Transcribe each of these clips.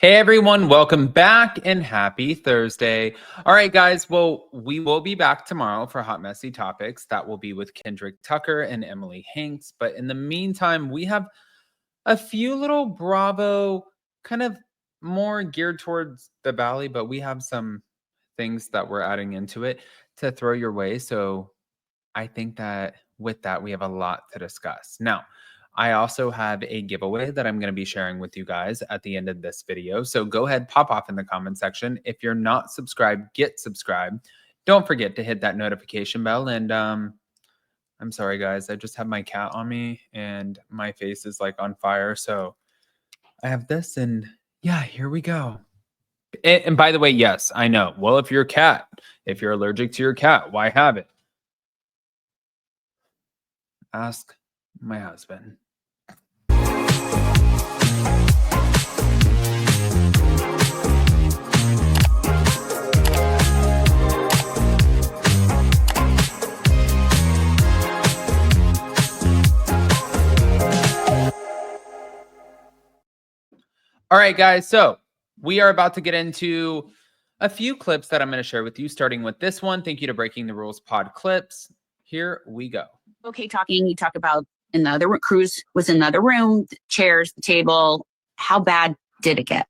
Hey everyone, welcome back and happy Thursday. All right, guys. Well, we will be back tomorrow for Hot Messy Topics. That will be with Kendrick Tucker and Emily Hanks. But in the meantime, we have a few little Bravo kind of more geared towards the Valley, but we have some things that we're adding into it to throw your way. So I think that with that, we have a lot to discuss. Now, I also have a giveaway that I'm going to be sharing with you guys at the end of this video. So go ahead, pop off in the comment section. If you're not subscribed, get subscribed. Don't forget to hit that notification bell. And I'm sorry, guys. I just have my cat on me and my face is like on fire. So I have this and yeah, here we go. And by the way, yes, I know. Well, if you're a cat, if you're allergic to your cat, why have it? Ask my husband. All right, guys. So we are about to get into a few clips that I'm going to share with you, starting with this one. Thank you to Breaking the Rules Pod Clips. Here we go. Okay, talking, you talk about in the other Cruz was in another room, the chairs, the table. How bad did it get?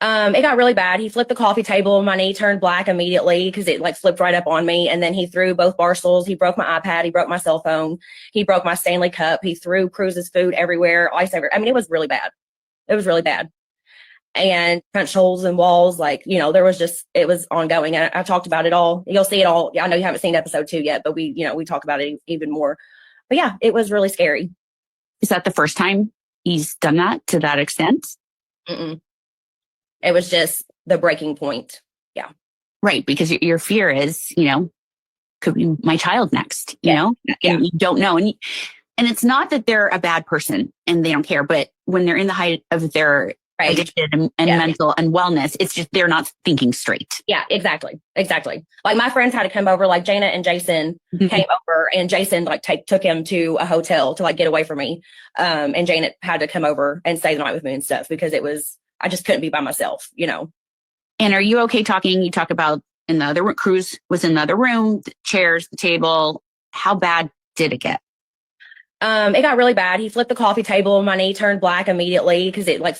It got really bad. He flipped the coffee table. My knee turned black immediately because it like flipped right up on me. And then he threw both bar stools. He broke my iPad. He broke my cell phone. He broke my Stanley cup. He threw Cruz's food everywhere. Ice everywhere. I mean, it was really bad. It was really bad. And punched holes in walls. Like, you know, it was ongoing. And I talked about it all. You'll see it all. I know you haven't seen episode 2 yet, but we talk about it even more. But yeah, it was really scary. Is that the first time he's done that to that extent? Mm-mm. It was just the breaking point. Yeah. Right. Because your fear is, could be my child next, and you don't know. And it's not that they're a bad person and they don't care, but when they're in the height of their addiction and mental and wellness, it's just, they're not thinking straight. Yeah, exactly. Like my friends had to come over, like Jana and Jason came over and Jason like took him to a hotel to like get away from me. And Jana had to come over and stay the night with me and stuff because I just couldn't be by myself, And are you okay talking? You talk about in the other Cruz was in another room, the chairs, the table. How bad did it get? It got really bad. He flipped the coffee table. My knee turned black immediately because it like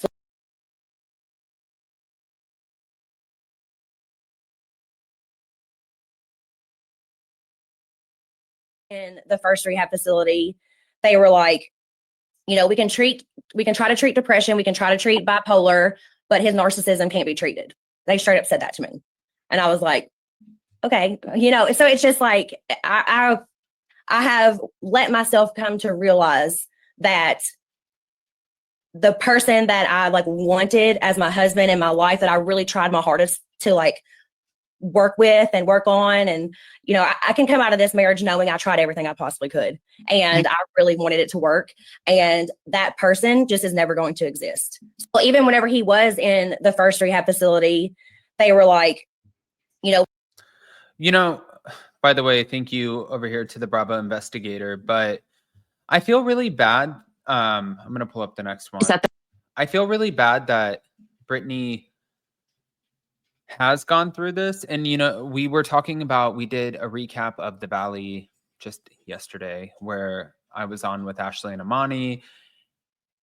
in the first rehab facility. They were like, we can try to treat depression. We can try to treat bipolar, but his narcissism can't be treated. They straight up said that to me. And I was like, okay, so it's just like, I have let myself come to realize that the person that I like wanted as my husband in my life, that I really tried my hardest to like work with and work on. And, I can come out of this marriage knowing I tried everything I possibly could. And I really wanted it to work. And that person just is never going to exist. Well, even whenever he was in the first rehab facility, they were like, by the way, thank you over here to the Bravo investigator, but I feel really bad. I'm going to pull up the next one. I feel really bad that Brittany has gone through this. And, we did a recap of the Valley just yesterday where I was on with Ashley and Amani.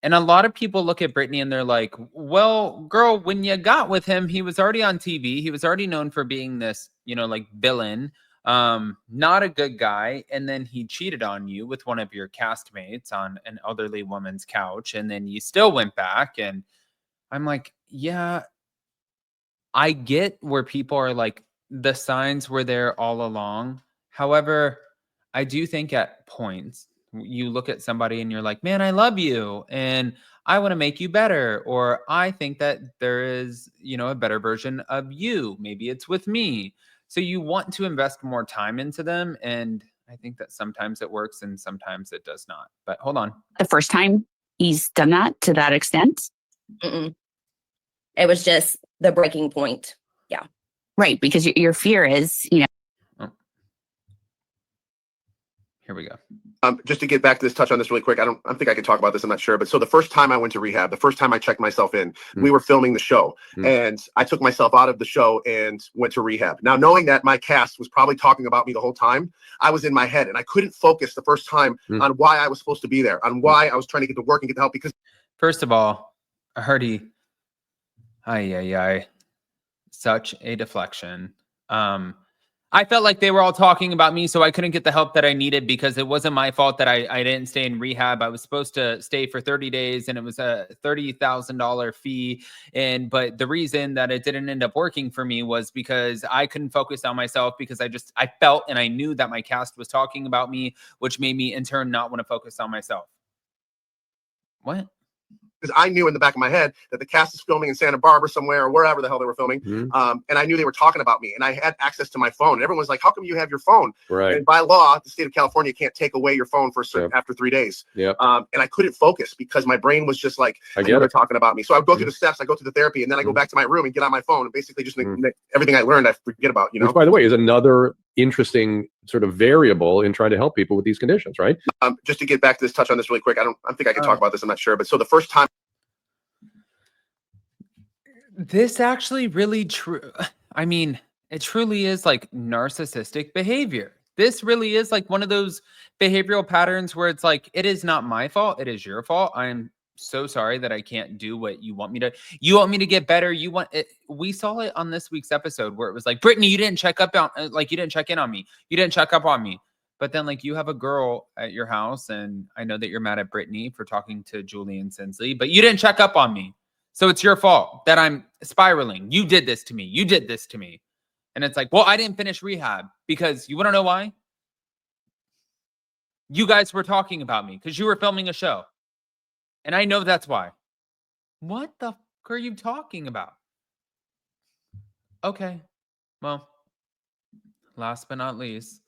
And a lot of people look at Brittany and they're like, well, girl, when you got with him, he was already on TV. He was already known for being this, like villain, not a good guy. And then he cheated on you with one of your castmates on an elderly woman's couch. And then you still went back. And I'm like, yeah, I get where people are like, the signs were there all along. However, I do think at points you look at somebody and you're like, man, I love you and I want to make you better. Or I think that there is, a better version of you. Maybe it's with me. So you want to invest more time into them. And I think that sometimes it works and sometimes it does not. But hold on. The first time he's done that to that extent? Mm-mm. It was just the breaking point. Yeah. Right. Because your fear is, Oh. Here we go. Just to get back to this, touch on this really quick. I think I can talk about this. I'm not sure. But so the first time I went to rehab, the first time I checked myself in, we were filming the show and I took myself out of the show and went to rehab. Now, knowing that my cast was probably talking about me the whole time, I was in my head and I couldn't focus the first time on why I was supposed to be there, on why I was trying to get to work and get the help. Because first of all, I heard such a deflection. I felt like they were all talking about me, so I couldn't get the help that I needed because it wasn't my fault that I didn't stay in rehab. I was supposed to stay for 30 days and it was a $30,000 fee. But the reason that it didn't end up working for me was because I couldn't focus on myself because I felt and I knew that my cast was talking about me, which made me in turn not want to focus on myself. What? Because I knew in the back of my head that the cast is filming in Santa Barbara somewhere or wherever the hell they were filming. And I knew they were talking about me and I had access to my phone. And everyone was like, how come you have your phone? Right. And by law, the state of California can't take away your phone for a certain after 3 days. And I couldn't focus because my brain was just like, I knew they're talking about me. So I would go through the steps, I go through the therapy, and then I go back to my room and get on my phone and basically just everything I learned, I forget about, you know. Which, by the way, is another interesting sort of variable in trying to help people with these conditions, right? Just to get back to this, touch on this really quick. I think I can talk about this. I'm not sure. But so the first time. This actually really true. I mean, it truly is like narcissistic behavior. This really is like one of those behavioral patterns where it's like, it is not my fault. It is your fault. I'm so sorry that I can't do what you want me to. You want me to get better. You want it. We saw it on this week's episode where it was like, Brittany, you didn't check up on, like, you didn't check in on me. You didn't check up on me. But then, like, you have a girl at your house, and I know that you're mad at Brittany for talking to Julian Sinsley, but you didn't check up on me. So it's your fault that I'm spiraling. You did this to me. You did this to me. And it's like, well, I didn't finish rehab because you want to know why? You guys were talking about me because you were filming a show. And I know that's why. What the fuck are you talking about? Okay. Well, last but not least,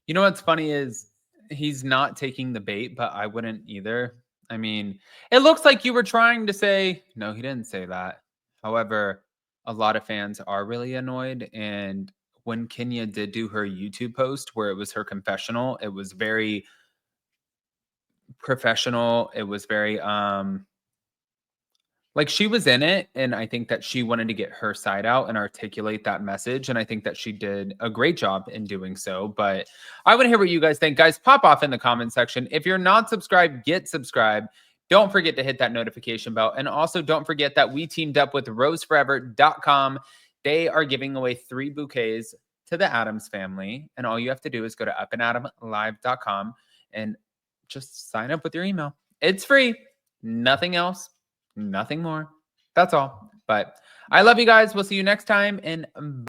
you know what's funny is he's not taking the bait, but I wouldn't either. I mean, it looks like you were trying to say, no, he didn't say that. However, a lot of fans are really annoyed. And when Kenya did do her YouTube post where it was her confessional, it was very professional. It was very, like she was in it, and I think that she wanted to get her side out and articulate that message. And I think that she did a great job in doing so. But I want to hear what you guys think. Guys, pop off in the comment section. If you're not subscribed, get subscribed. Don't forget to hit that notification bell. And also don't forget that we teamed up with roseforever.com. They are giving away 3 bouquets to the Addams family. And all you have to do is go to upandadamlive.com and just sign up with your email. It's free. Nothing else. Nothing more. That's all. But I love you guys. We'll see you next time. And